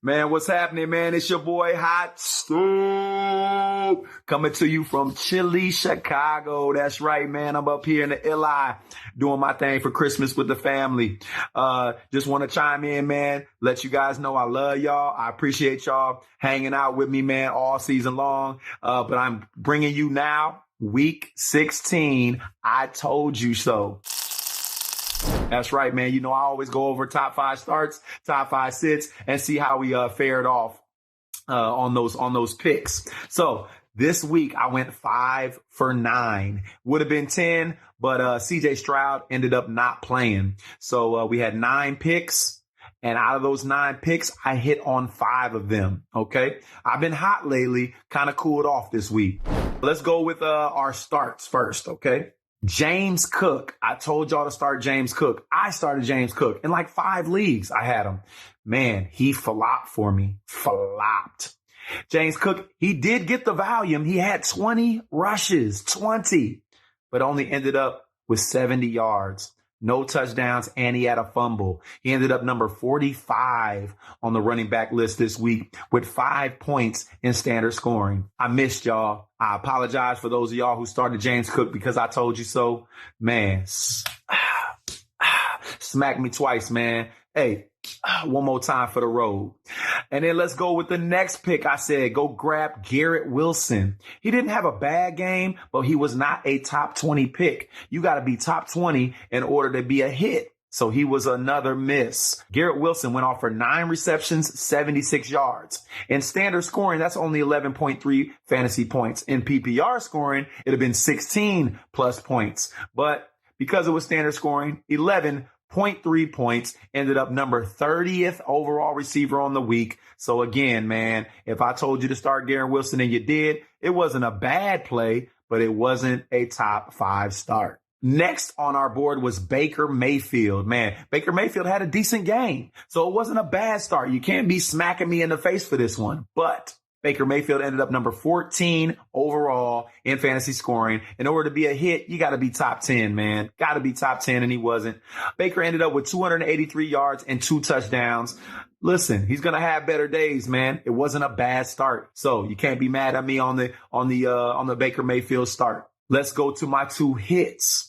Man, what's happening, man? It's your boy Hot Stoop coming to you from chilly Chicago. That's right, man. I'm up here in the LI doing my thing for Christmas with the family. Just want to chime in, man. Let you guys know I love y'all. I appreciate y'all hanging out with me, man, all season long. But I'm bringing you now week 16. I told you so. That's right, man. You know, I always go over top 5 starts, top 5 sits, and see how we fared off on those picks. So this week I went 5 for 9. Would have been 10, but Stroud ended up not playing. So we had 9 picks, and out of those 9 picks, I hit on 5 of them. Okay, I've been hot lately, kind of cooled off this week. Let's go with our starts first. Okay. James Cook. I told y'all to start James Cook. I started James Cook in like 5 leagues. I had him. Man, he flopped for me. Flopped. James Cook, he did get the volume. He had 20 rushes, 20, but only ended up with 70 yards. No touchdowns, and he had a fumble. He ended up number 45 on the running back list this week with 5 points in standard scoring. I missed y'all. I apologize for those of y'all who started James Cook because I told you so. Man, smack me twice, man. Hey, one more time for the road. And then let's go with the next pick. I said, go grab Garrett Wilson. He didn't have a bad game, but he was not a top 20 pick. You got to be top 20 in order to be a hit. So he was another miss. Garrett Wilson went off for 9 receptions, 76 yards. In standard scoring, that's only 11.3 fantasy points. In PPR scoring, it'd have been 16 plus points. But because it was standard scoring, 11.3 points, ended up number 30th overall receiver on the week. So again, man, if I told you to start Garrett Wilson and you did, it wasn't a bad play, but it wasn't a top 5 start. Next on our board was Baker Mayfield. Man, Baker Mayfield had a decent game, so it wasn't a bad start. You can't be smacking me in the face for this one, but Baker Mayfield ended up number 14 overall in fantasy scoring. In order to be a hit, you got to be top 10, man. Got to be top 10, and he wasn't. Baker ended up with 283 yards and 2 touchdowns. Listen, he's going to have better days, man. It wasn't a bad start. So you can't be mad at me on the Baker Mayfield start. Let's go to my 2 hits.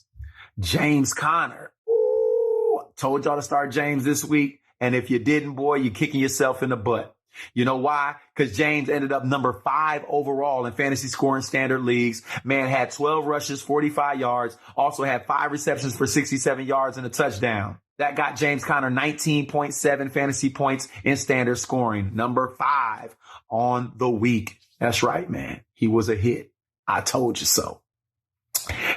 James Conner. Ooh, told y'all to start James this week. And if you didn't, boy, you're kicking yourself in the butt. You know why? Because James ended up number 5 overall in fantasy scoring standard leagues. Man had 12 rushes, 45 yards, also had 5 receptions for 67 yards and a touchdown. That got James Conner 19.7 fantasy points in standard scoring. Number 5 on the week. That's right, man. He was a hit. I told you so.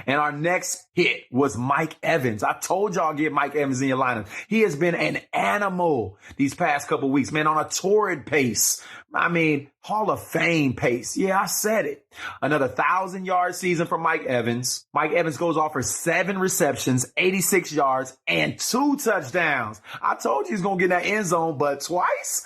And our next hit was Mike Evans. I told y'all get Mike Evans in your lineup. He has been an animal these past couple weeks, man, on a torrid pace. I mean, Hall of Fame pace. Yeah, I said it. Another 1,000-yard season for Mike Evans. Mike Evans goes off for 7 receptions, 86 yards, and 2 touchdowns. I told you he's going to get in that end zone, but twice?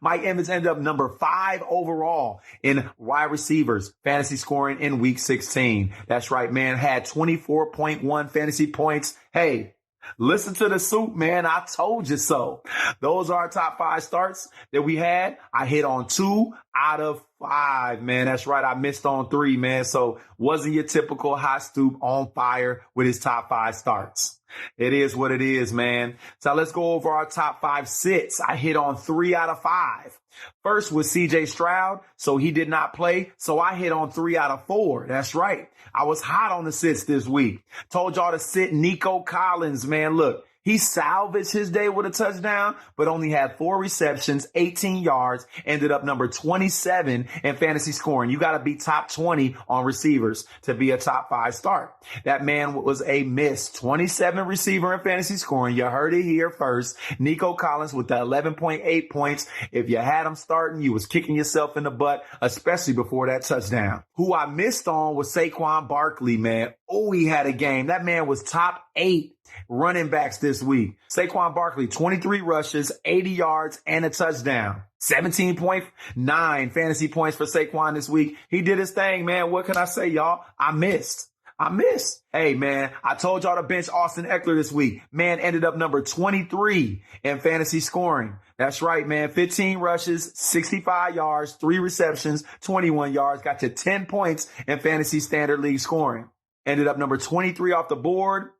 Mike Evans ended up number 5 overall in wide receivers fantasy scoring in week 16. That's right, man. Had 24.1 fantasy points. Hey, listen to the soup, man. I told you so. Those are our top 5 starts that we had. I hit on 2 out of 5, man. That's right. I missed on 3, man. So wasn't your typical Hot Stoop on fire with his top 5 starts. It is what it is, man. So let's go over our top 5 sits. I hit on 3 out of 5. First was Stroud, so he did not play. So I hit on 3 out of 4. That's right. I was hot on the sits this week. Told y'all to sit nicocollins, man. Look, he salvaged his day with a touchdown, but only had 4 receptions, 18 yards, ended up number 27 in fantasy scoring. You got to be top 20 on receivers to be a top 5 start. That man was a miss. 27 receiver in fantasy scoring. You heard it here first. Nicocollins with the 11.8 points. If you had him starting, you was kicking yourself in the butt, especially before that touchdown. Who I missed on was Saquon Barkley, man. Oh, he had a game. That man was top 8 running backs this week. Saquon Barkley, 23 rushes, 80 yards, and a touchdown. 17.9 fantasy points for Saquon this week. He did his thing, man. What can I say, y'all? I missed. I missed. Hey, man, I told y'all to bench Austinekeler this week. Man ended up number 23 in fantasy scoring. That's right, man. 15 rushes, 65 yards, 3 receptions, 21 yards. Got you 10 points in fantasy standard league scoring. Ended up number 23 off the board.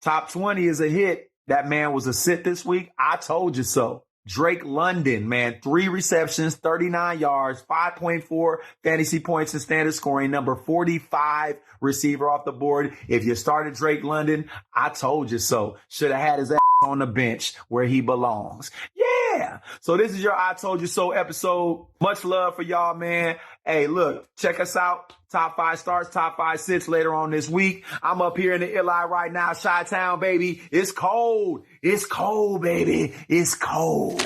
Top 20 is a hit. That man was a sit this week. I told you so. Drakelondon, man, 3 receptions, 39 yards, 5.4 fantasy points in standard scoring, number 45 receiver off the board. If you started Drakelondon, I told you so. Should have had his ass on the bench where he belongs. Yeah. So this is your I Told You So episode. Much love for y'all, man. Hey, look, check us out. Top 5 starts, top 5 sits later on this week. I'm up here in the Eli right now, Chi-Town, baby. It's cold. It's cold, baby. It's cold.